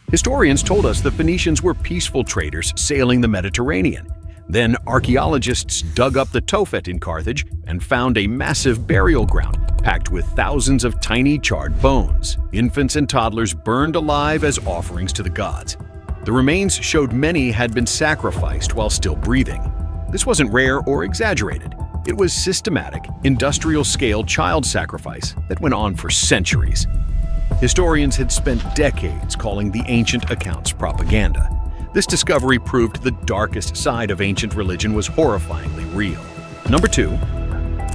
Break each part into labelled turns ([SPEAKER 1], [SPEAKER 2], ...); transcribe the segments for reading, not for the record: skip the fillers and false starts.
[SPEAKER 1] Historians told us the Phoenicians were peaceful traders sailing the Mediterranean. Then archaeologists dug up the Tophet in Carthage and found a massive burial ground packed with thousands of tiny charred bones, infants and toddlers burned alive as offerings to the gods. The remains showed many had been sacrificed while still breathing. This wasn't rare or exaggerated. It was systematic, industrial-scale child sacrifice that went on for centuries. Historians had spent decades calling the ancient accounts propaganda. This discovery proved the darkest side of ancient religion was horrifyingly real. Number 2.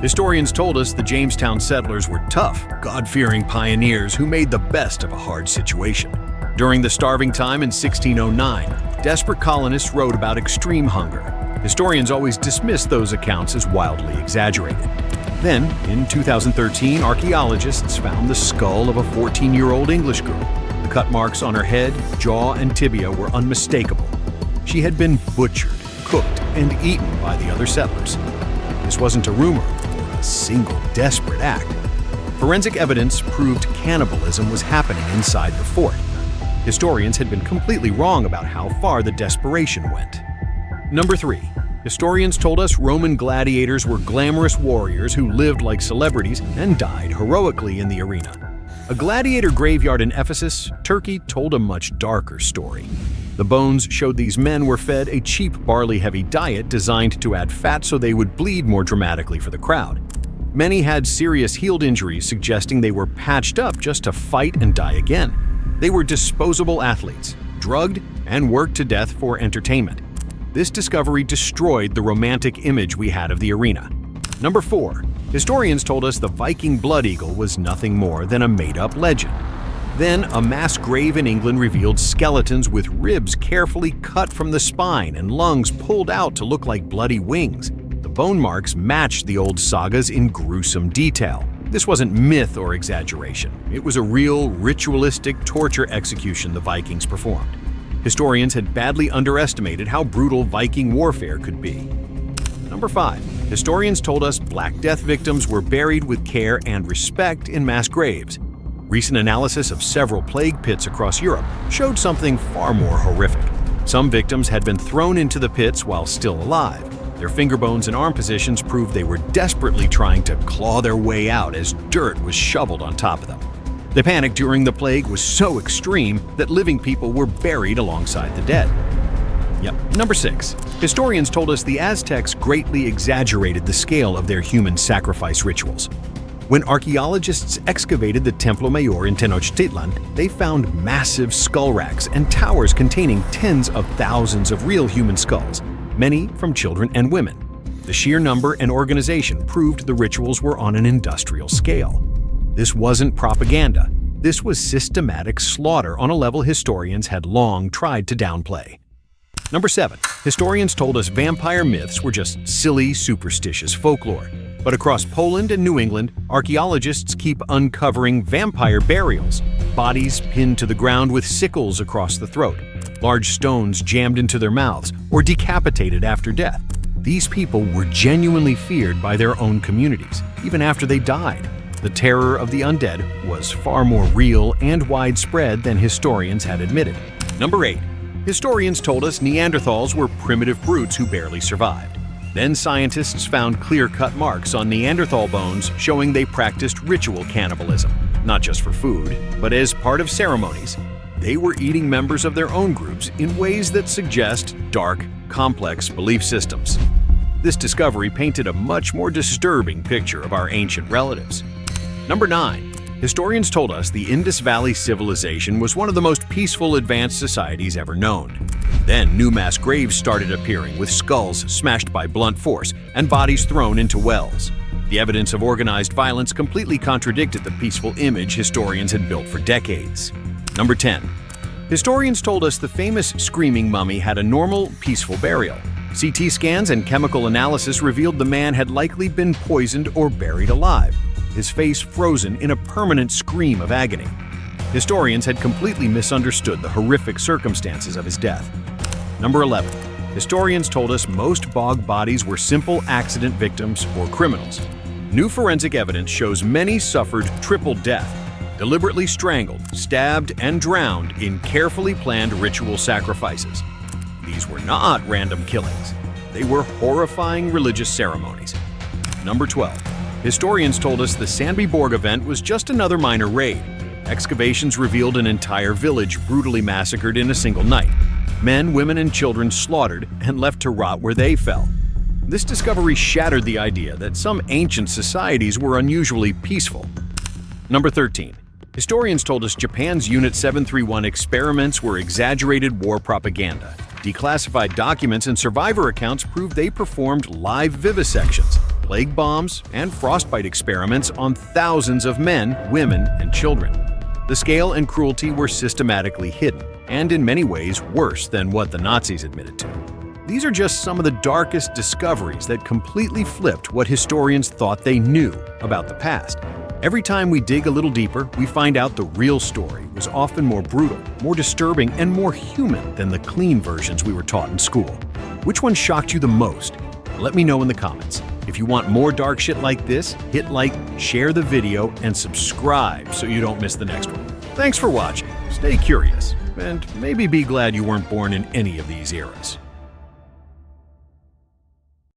[SPEAKER 1] Historians told us the Jamestown settlers were tough, God-fearing pioneers who made the best of a hard situation. During the starving time in 1609, desperate colonists wrote about extreme hunger. Historians always dismissed those accounts as wildly exaggerated. Then, in 2013, archaeologists found the skull of a 14-year-old English girl. The cut marks on her head, jaw, and tibia were unmistakable. She had been butchered, cooked, and eaten by the other settlers. This wasn't a rumor or a single desperate act. Forensic evidence proved cannibalism was happening inside the fort. Historians had been completely wrong about how far the desperation went. Number 3. Historians told us Roman gladiators were glamorous warriors who lived like celebrities and died heroically in the arena. A gladiator graveyard in Ephesus, Turkey, told a much darker story. The bones showed these men were fed a cheap barley-heavy diet designed to add fat so they would bleed more dramatically for the crowd. Many had serious healed injuries suggesting they were patched up just to fight and die again. They were disposable athletes, drugged, and worked to death for entertainment. This discovery destroyed the romantic image we had of the arena. Number 4. Historians told us the Viking blood eagle was nothing more than a made-up legend. Then, a mass grave in England revealed skeletons with ribs carefully cut from the spine and lungs pulled out to look like bloody wings. The bone marks matched the old sagas in gruesome detail. This wasn't myth or exaggeration. It was a real, ritualistic torture execution the Vikings performed. Historians had badly underestimated how brutal Viking warfare could be. Number 5. Historians told us Black Death victims were buried with care and respect in mass graves. Recent analysis of several plague pits across Europe showed something far more horrific. Some victims had been thrown into the pits while still alive. Their finger bones and arm positions proved they were desperately trying to claw their way out as dirt was shoveled on top of them. The panic during the plague was so extreme that living people were buried alongside the dead. Number 6. Historians told us the Aztecs greatly exaggerated the scale of their human sacrifice rituals. When archaeologists excavated the Templo Mayor in Tenochtitlan, they found massive skull racks and towers containing tens of thousands of real human skulls, many from children and women. The sheer number and organization proved the rituals were on an industrial scale. This wasn't propaganda. This was systematic slaughter on a level historians had long tried to downplay. Number 7. Historians told us vampire myths were just silly, superstitious folklore. But across Poland and New England, archaeologists keep uncovering vampire burials, bodies pinned to the ground with sickles across the throat, large stones jammed into their mouths, or decapitated after death. These people were genuinely feared by their own communities, even after they died. The terror of the undead was far more real and widespread than historians had admitted. Number 8. Historians told us Neanderthals were primitive brutes who barely survived. Then scientists found clear-cut marks on Neanderthal bones showing they practiced ritual cannibalism, not just for food, but as part of ceremonies. They were eating members of their own groups in ways that suggest dark, complex belief systems. This discovery painted a much more disturbing picture of our ancient relatives. Number 9. Historians told us the Indus Valley civilization was one of the most peaceful advanced societies ever known. Then new mass graves started appearing with skulls smashed by blunt force and bodies thrown into wells. The evidence of organized violence completely contradicted the peaceful image historians had built for decades. Number 10. Historians told us the famous screaming mummy had a normal, peaceful burial. CT scans and chemical analysis revealed the man had likely been poisoned or buried alive, his face frozen in a permanent scream of agony. Historians had completely misunderstood the horrific circumstances of his death. Number 11. Historians told us most bog bodies were simple accident victims or criminals. New forensic evidence shows many suffered triple death. deliberately strangled, stabbed, and drowned in carefully planned ritual sacrifices. These were not random killings. They were horrifying religious ceremonies. Number 12. Historians told us the Sandby Borg event was just another minor raid. Excavations revealed an entire village brutally massacred in a single night. Men, women, and children slaughtered and left to rot where they fell. This discovery shattered the idea that some ancient societies were unusually peaceful. Number 13. Historians told us Japan's Unit 731 experiments were exaggerated war propaganda. Declassified documents and survivor accounts proved they performed live vivisections, plague bombs, and frostbite experiments on thousands of men, women, and children. The scale and cruelty were systematically hidden, and in many ways worse than what the Nazis admitted to. These are just some of the darkest discoveries that completely flipped what historians thought they knew about the past. Every time we dig a little deeper, we find out the real story was often more brutal, more disturbing, and more human than the clean versions we were taught in school. Which one shocked you the most? Let me know in the comments. If you want more dark shit like this, hit like, share the video, and subscribe so you don't miss the next one. Thanks for watching. Stay curious, and maybe be glad you weren't born in any of these eras.